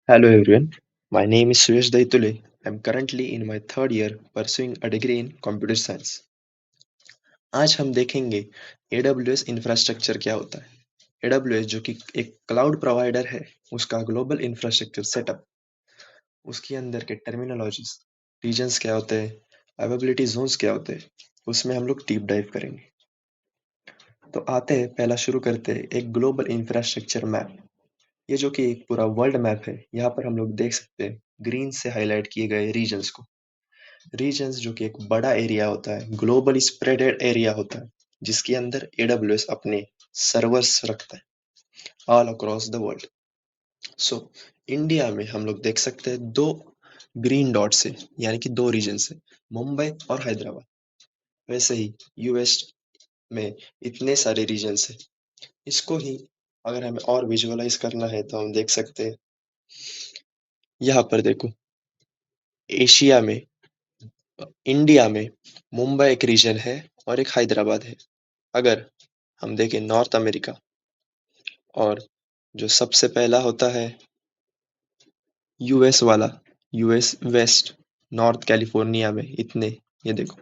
Hello everyone, my name is Suresh Daitule. I'm currently in my third year pursuing a degree in computer science. आज हम देखेंगे AWS infrastructure क्या होता है। AWS जो कि एक क्लाउड प्रोवाइडर है, उसका ग्लोबल इंफ्रास्ट्रक्चर सेटअप, उसके अंदर के टर्मिनोलॉजीज, रीजन्स क्या होते हैं, अवेबिलिटी जोन्स क्या होते हैं, उसमें हम लोग डीप डाइव करेंगे। तो आते हैं, पहला शुरू करते हैं एक ग्लोबल इंफ्रास्ट्रक्चर मैप। ये जो कि एक पूरा वर्ल्ड मैप है, यहाँ पर हम लोग देख सकते हैं ग्रीन से हाईलाइट किए गए रीजन्स को। रीजन्स जो कि एक बड़ा एरिया होता है, ग्लोबली स्प्रेडेड एरिया होता है, जिसके अंदर AWS अपने सर्वर्स रखता है all across the world. So India में हम लोग देख सकते हैं दो ग्रीन डॉट से, यानी कि दो रीजन से, मुंबई और हैदराबाद। वैसे ही यूएस में इतने सारे रीजन है। इसको ही अगर हमें और विजुअलाइज करना है तो हम देख सकते हैं, यहाँ पर देखो, एशिया में, इंडिया में मुंबई एक रीजन है और एक हैदराबाद है। अगर हम देखें नॉर्थ अमेरिका, और जो सबसे पहला होता है यूएस वाला, यूएस वेस्ट, नॉर्थ कैलिफोर्निया में इतने, ये देखो,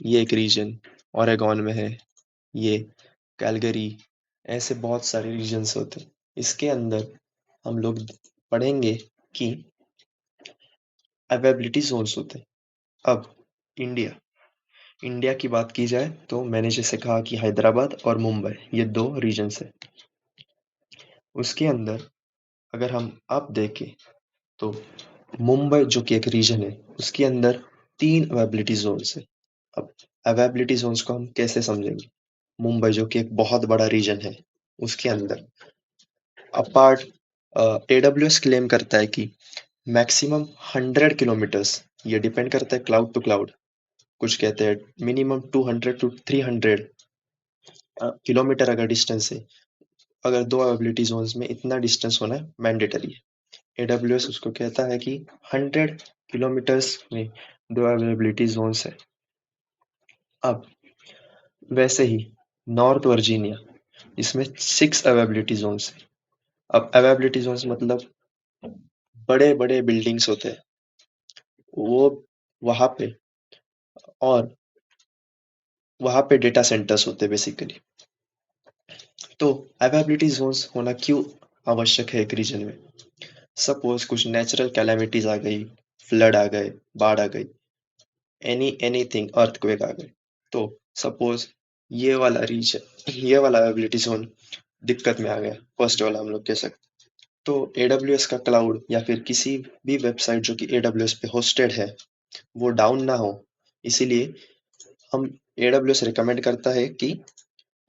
ये एक रीजन ओरेगॉन में है, ये कैलगरी, ऐसे बहुत सारे रीजन्स होते हैं। इसके अंदर हम लोग पढ़ेंगे कि अवेबिलिटी जोन्स होते हैं। अब इंडिया इंडिया की बात की जाए तो मैंने जैसे कहा कि हैदराबाद और मुंबई ये दो रीजन्स है। उसके अंदर अगर हम अब देखें तो मुंबई जो कि एक रीजन है, उसके अंदर 3 अवेबिलिटी ज़ोन्स है। अब अवेबिलिटी ज़ोन्स को हम कैसे समझेंगे? मुंबई जो कि एक बहुत बड़ा रीजन है, उसके अंदर अपार्ट AWS क्लेम करता है कि मैक्सिमम 100 किलोमीटर्स, ये डिपेंड करता है क्लाउड टू क्लाउड। कुछ कहते हैं मिनिमम 200 टू 300 किलोमीटर अगर डिस्टेंस है, अगर दो अवेबिलिटी ज़ोन्स में इतना डिस्टेंस होना मैंडेटरी है। AWS उसको कहता है कि 100 किलोमीटर्स में दो अवेबिलिटी जोन्स है। अब वैसे ही नॉर्थ वर्जीनिया, इसमें 6 अवेबिलिटी जोन्स है। अब अवेबिलिटी जोन्स मतलब बड़े बड़े बिल्डिंग्स होते हैं, वो वहां पे, और वहां पे डेटा सेंटर्स होते हैं बेसिकली। तो अवेबिलिटी जोन्स होना क्यों आवश्यक है एक रीजन में? सपोज कुछ नेचुरल कैलेमिटीज आ गई, फ्लड आ गए, बाढ़ आ गई, एनीथिंग, अर्थक्वेक आ गए, तो सपोज ये वाला रीजन, ये वाला एबिलिटी जोन दिक्कत में आ गया, फर्स्ट वाला हम लोग कह सकते, तो AWS का क्लाउड या फिर किसी भी वेबसाइट जो कि AWS पे होस्टेड है, वो डाउन ना हो, इसीलिए हम AWS रिकमेंड करता है कि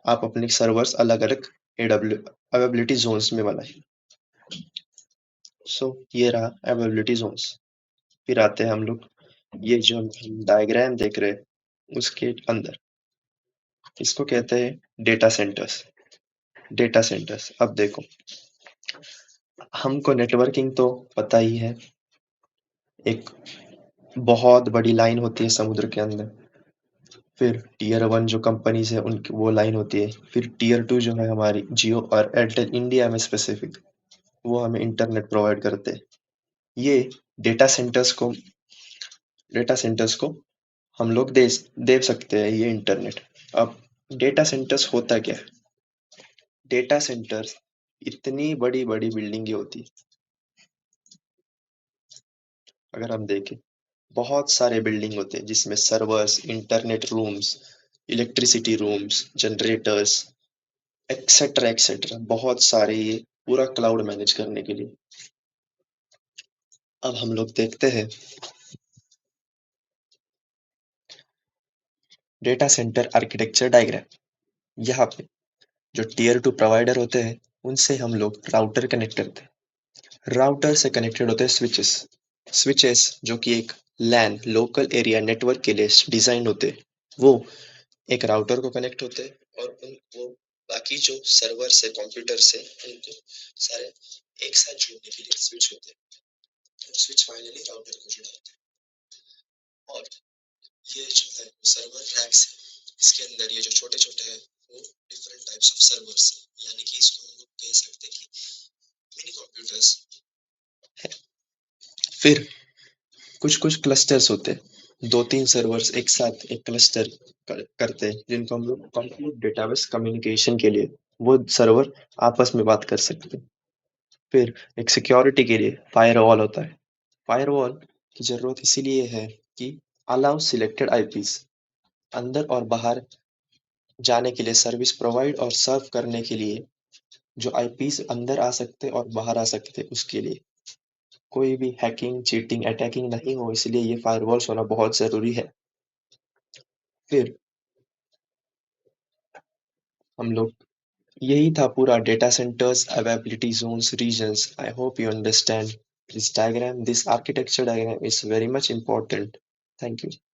आप अपने सर्वर्स अलग अलग AW अवेबिलिटी जोन्स में बनाएं। सो ये रहा अवेबिलिटी जोन्स। फिर आते हैं हम लोग, ये जो हम डायग्राम देख रहे हैं उसके अंदर, इसको कहते हैं डेटा सेंटर्स। डेटा सेंटर्स, अब देखो, हमको नेटवर्किंग तो पता ही है, एक बहुत बड़ी लाइन होती है समुद्र के अंदर। फिर टीयर 1 जो कंपनीज है उनकी वो लाइन होती है। फिर टीयर 2 जो है हमारी जियो और एयरटेल इंडिया में स्पेसिफिक, वो हमें इंटरनेट प्रोवाइड करते हैं। ये डेटा सेंटर्स को डेटा सेंटर्स को हम लोग दे सकते हैं ये इंटरनेट। अब डेटा सेंटर्स होता क्या है? डेटा सेंटर्स इतनी बड़ी बड़ी बिल्डिंगें होती है, अगर हम देखें बहुत सारे बिल्डिंग होते हैं जिसमें servers, internet rooms, electricity rooms, generators, etcetera etcetera, बहुत सारे, ये पूरा क्लाउड मैनेज करने के लिए। अब हम लोग देखते हैं डेटा सेंटर आर्किटेक्चर डायग्राम। यहाँ पे जो टीयर 2 प्रोवाइडर होते हैं, उनसे हम लोग राउटर कनेक्ट करते हैं। राउटर से कनेक्टेड होते हैं स्विचेस। स्विचेस जो कि एक लैन, लोकल एरिया नेटवर्क के लिए डिजाइन होते हैं, वो एक राउटर को कनेक्ट होते हैं, और वो बाकी जो सर्वर से, कंप्यूटर से, उनको सारे एक साथ जोड़ने के लिए स्विच होते हैं, और स्विच फाइनली राउटर को जुड़ाते हैं। और ये जो है सर्वर रैक्स है, इसके अंदर ये जो छोटे छोटे हैं, वो डिफरेंट टाइप्स ऑफ सर्वर्स है, यानी कि इसको हम लोग कह सकते हैं कि मिनी कंप्यूटर्स फिर कुछ-कुछ क्लस्टर्स होते हैं, 2-3 सर्वर्स एक साथ एक क्लस्टर करते हैं, जिनको हम लोग कंप्लीट डेटाबेस कम्युनिकेशन के लिए वो सर्वर आपस में बात कर सकते हैं। फिर एक सिक्योरिटी के लिए फायरवॉल होता है। फायरवॉल की जरूरत इसीलिए है कि अलाउ सिलेक्टेड आईपीस अंदर और बाहर जाने के लिए सर्विस प्रोवाइड और सर्व करने के लिए जो आईपीस अंदर आ सकते और बाहर आ सकते उसके लिए कोई भी हैकिंग, चीटिंग, अटैकिंग नहीं हो इसलिए ये फायरवॉल्स होना बहुत ज़रूरी है। फिर हम लोग यही था पूरा data centres, availability zones, regions. I hope you understand this diagram. This architecture diagram is very much important. Thank you.